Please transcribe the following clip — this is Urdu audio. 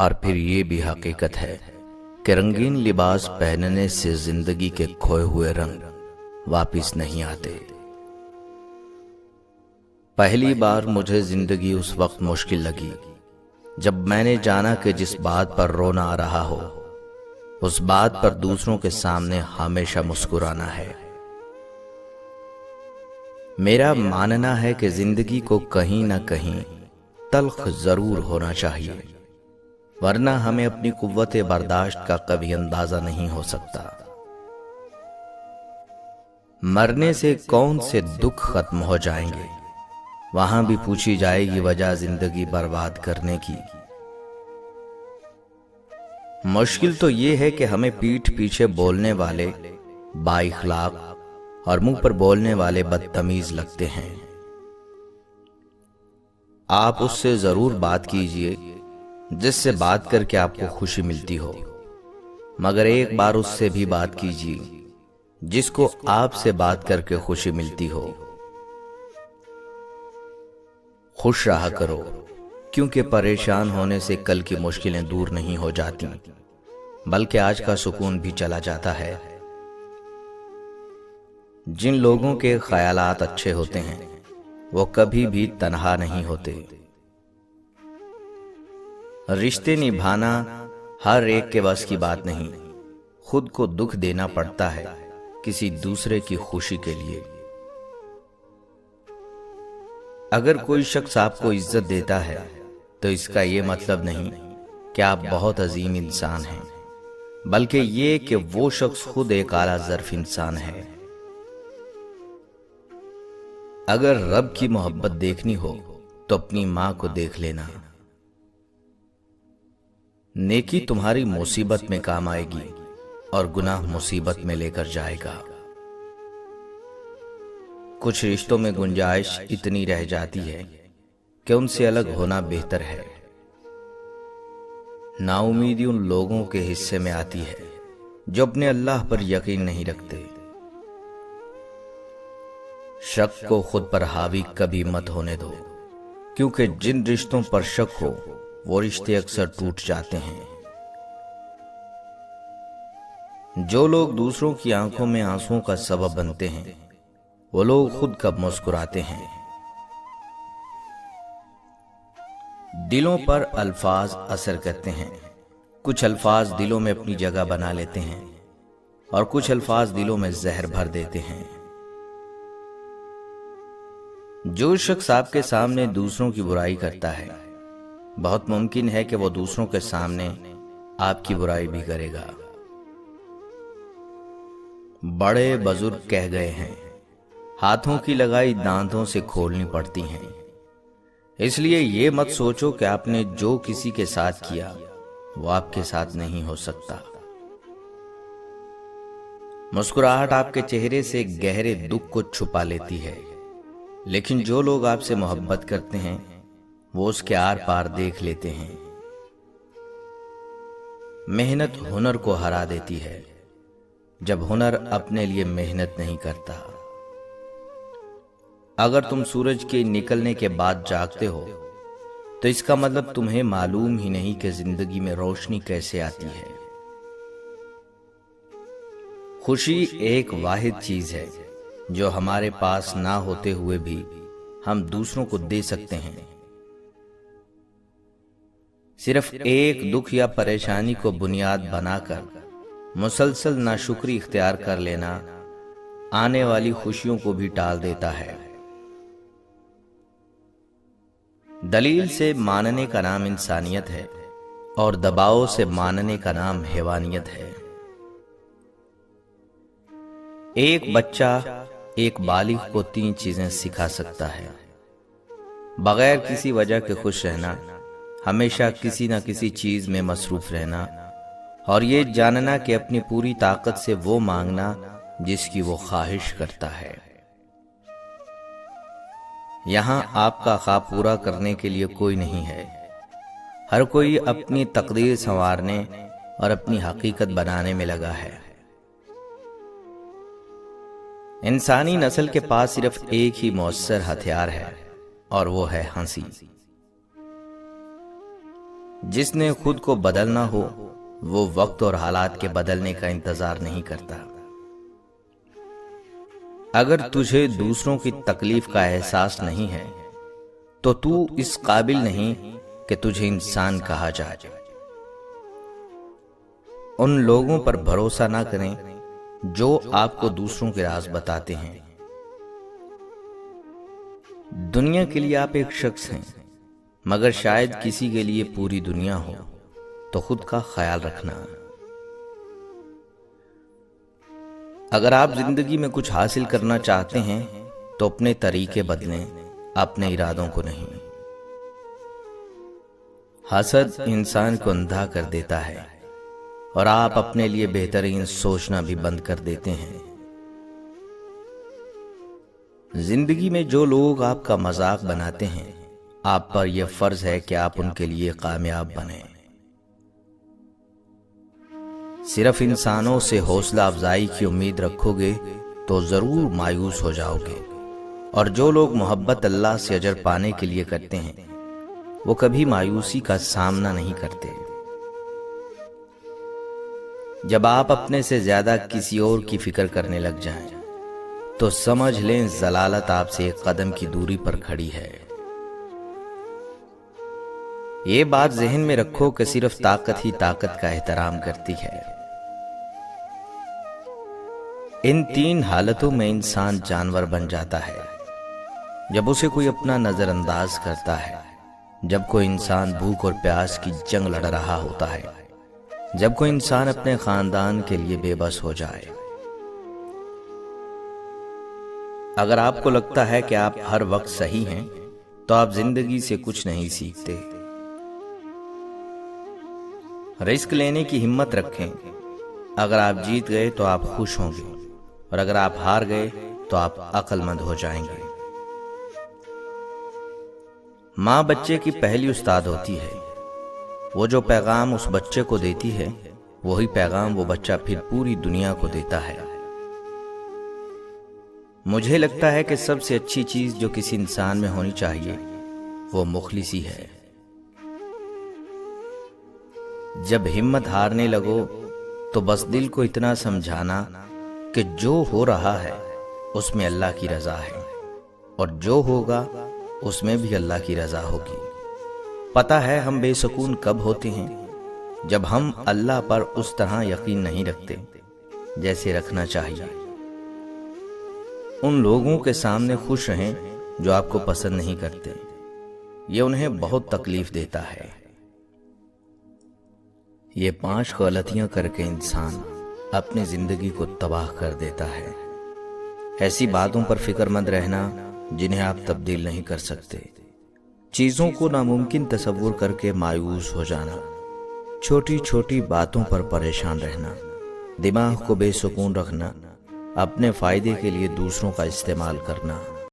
اور پھر یہ بھی حقیقت ہے کہ رنگین لباس پہننے سے زندگی کے کھوئے ہوئے رنگ واپس نہیں آتے۔ پہلی بار مجھے زندگی اس وقت مشکل لگی جب میں نے جانا کہ جس بات پر رونا آ رہا ہو اس بات پر دوسروں کے سامنے ہمیشہ مسکرانا ہے۔ میرا ماننا ہے کہ زندگی کو کہیں نہ کہیں تلخ ضرور ہونا چاہیے، ورنہ ہمیں اپنی قوت برداشت کا کبھی اندازہ نہیں ہو سکتا۔ مرنے سے کون سے دکھ ختم ہو جائیں گے، وہاں بھی پوچھی جائے گی وجہ زندگی برباد کرنے کی۔ مشکل تو یہ ہے کہ ہمیں پیٹھ پیچھے بولنے والے با اخلاق اور منہ پر بولنے والے بدتمیز لگتے ہیں۔ آپ اس سے ضرور بات کیجئے جس سے بات کر کے آپ کو خوشی ملتی ہو، مگر ایک بار اس سے بھی بات کیجئے جس کو آپ سے بات کر کے خوشی ملتی ہو۔ خوش رہا کرو، کیونکہ پریشان ہونے سے کل کی مشکلیں دور نہیں ہو جاتی بلکہ آج کا سکون بھی چلا جاتا ہے۔ جن لوگوں کے خیالات اچھے ہوتے ہیں وہ کبھی بھی تنہا نہیں ہوتے۔ رشتے نبھانا ہر ایک کے بس کی بات نہیں، خود کو دکھ دینا پڑتا ہے کسی دوسرے کی خوشی کے لیے۔ اگر کوئی شخص آپ کو عزت دیتا ہے تو اس کا یہ مطلب نہیں کہ آپ بہت عظیم انسان ہیں، بلکہ یہ کہ وہ شخص خود ایک اعلیٰ ظرف انسان ہے۔ اگر رب کی محبت دیکھنی ہو تو اپنی ماں کو دیکھ لینا۔ نیکی تمہاری مصیبت میں کام آئے گی اور گناہ مصیبت میں لے کر جائے گا۔ کچھ رشتوں میں گنجائش اتنی رہ جاتی ہے کہ ان سے الگ ہونا بہتر ہے۔ نا امیدی ان لوگوں کے حصے میں آتی ہے جو اپنے اللہ پر یقین نہیں رکھتے۔ شک کو خود پر حاوی کبھی مت ہونے دو، کیونکہ جن رشتوں پر شک ہو وہ رشتے اکثر ٹوٹ جاتے ہیں۔ جو لوگ دوسروں کی آنکھوں میں آنسوؤں کا سبب بنتے ہیں وہ لوگ خود کب مسکراتے ہیں۔ دلوں پر الفاظ اثر کرتے ہیں، کچھ الفاظ دلوں میں اپنی جگہ بنا لیتے ہیں اور کچھ الفاظ دلوں میں زہر بھر دیتے ہیں۔ جو شخص آپ کے سامنے دوسروں کی برائی کرتا ہے بہت ممکن ہے کہ وہ دوسروں کے سامنے آپ کی برائی بھی کرے گا۔ بڑے بزرگ کہہ گئے ہیں ہاتھوں کی لگائی دانتوں سے کھولنی پڑتی ہیں، اس لیے یہ مت سوچو کہ آپ نے جو کسی کے ساتھ کیا وہ آپ کے ساتھ نہیں ہو سکتا۔ مسکراہٹ آپ کے چہرے سے گہرے دکھ کو چھپا لیتی ہے، لیکن جو لوگ آپ سے محبت کرتے ہیں وہ اس کے آر پار دیکھ لیتے ہیں۔ محنت ہنر کو ہرا دیتی ہے جب ہنر اپنے لیے محنت نہیں کرتا۔ اگر تم سورج کے نکلنے کے بعد جاگتے ہو تو اس کا مطلب تمہیں معلوم ہی نہیں کہ زندگی میں روشنی کیسے آتی ہے۔ خوشی ایک واحد چیز ہے جو ہمارے پاس نہ ہوتے ہوئے بھی ہم دوسروں کو دے سکتے ہیں۔ صرف ایک دکھ یا پریشانی کو بنیاد بنا کر مسلسل ناشکری اختیار کر لینا آنے والی خوشیوں کو بھی ٹال دیتا ہے۔ دلیل سے ماننے کا نام انسانیت ہے اور دباؤ سے ماننے کا نام حیوانیت ہے۔ ایک بچہ ایک بالغ کو 3 چیزیں سکھا سکتا ہے: بغیر کسی وجہ کے خوش رہنا، ہمیشہ کسی نہ کسی چیز میں مصروف رہنا، اور یہ جاننا کہ اپنی پوری طاقت سے وہ مانگنا جس کی وہ خواہش کرتا ہے۔ یہاں آپ کا خواب پورا کرنے کے لیے کوئی نہیں ہے، ہر کوئی اپنی تقدیر سنوارنے اور اپنی حقیقت بنانے میں لگا ہے۔ انسانی نسل کے پاس صرف ایک ہی مؤثر ہتھیار ہے اور وہ ہے ہنسی۔ جس نے خود کو بدلنا ہو وہ وقت اور حالات کے بدلنے کا انتظار نہیں کرتا۔ اگر تجھے دوسروں کی تکلیف کا احساس نہیں ہے تو تو اس قابل نہیں کہ تجھے انسان کہا جائے۔ ان لوگوں پر بھروسہ نہ کریں جو آپ کو دوسروں کے راز بتاتے ہیں۔ دنیا کے لیے آپ ایک شخص ہیں، مگر شاید کسی کے لیے پوری دنیا ہو، تو خود کا خیال رکھنا۔ اگر آپ زندگی میں کچھ حاصل کرنا چاہتے ہیں تو اپنے طریقے بدلیں، اپنے ارادوں کو نہیں۔ حسد انسان کو اندھا کر دیتا ہے اور آپ اپنے لیے بہترین سوچنا بھی بند کر دیتے ہیں۔ زندگی میں جو لوگ آپ کا مذاق بناتے ہیں، آپ پر یہ فرض ہے کہ آپ ان کے لیے کامیاب بنیں۔ صرف انسانوں سے حوصلہ افزائی کی امید رکھو گے تو ضرور مایوس ہو جاؤ گے، اور جو لوگ محبت اللہ سے اجر پانے کے لیے کرتے ہیں وہ کبھی مایوسی کا سامنا نہیں کرتے۔ جب آپ اپنے سے زیادہ کسی اور کی فکر کرنے لگ جائیں تو سمجھ لیں ضلالت آپ سے ایک قدم کی دوری پر کھڑی ہے۔ یہ بات ذہن میں رکھو کہ صرف طاقت ہی طاقت کا احترام کرتی ہے۔ ان تین حالتوں میں انسان جانور بن جاتا ہے: جب اسے کوئی اپنا نظر انداز کرتا ہے، جب کوئی انسان بھوک اور پیاس کی جنگ لڑ رہا ہوتا ہے، جب کوئی انسان اپنے خاندان کے لیے بے بس ہو جائے۔ اگر آپ کو لگتا ہے کہ آپ ہر وقت صحیح ہیں تو آپ زندگی سے کچھ نہیں سیکھتے۔ رسک لینے کی ہمت رکھیں۔ اگر آپ جیت گئے تو آپ خوش ہوں گے، اور اگر آپ ہار گئے تو آپ عقل مند ہو جائیں گے۔ ماں بچے کی پہلی استاد ہوتی ہے۔ وہ جو پیغام اس بچے کو دیتی ہے وہی پیغام وہ بچہ پھر پوری دنیا کو دیتا ہے۔ مجھے لگتا ہے کہ سب سے اچھی چیز جو کسی انسان میں ہونی چاہیے وہ مخلصی ہے۔ جب ہمت ہارنے لگو تو بس دل کو اتنا سمجھانا کہ جو ہو رہا ہے اس میں اللہ کی رضا ہے، اور جو ہوگا اس میں بھی اللہ کی رضا ہوگی۔ پتہ ہے ہم بے سکون کب ہوتے ہیں؟ جب ہم اللہ پر اس طرح یقین نہیں رکھتے جیسے رکھنا چاہیے۔ ان لوگوں کے سامنے خوش رہیں جو آپ کو پسند نہیں کرتے، یہ انہیں بہت تکلیف دیتا ہے۔ یہ 5 غلطیاں کر کے انسان اپنی زندگی کو تباہ کر دیتا ہے۔ ایسی باتوں پر فکر مند رہنا جنہیں آپ تبدیل نہیں کر سکتے، چیزوں کو ناممکن تصور کر کے مایوس ہو جانا، چھوٹی چھوٹی باتوں پر پریشان رہنا، دماغ کو بے سکون رکھنا، اپنے فائدے کے لیے دوسروں کا استعمال کرنا۔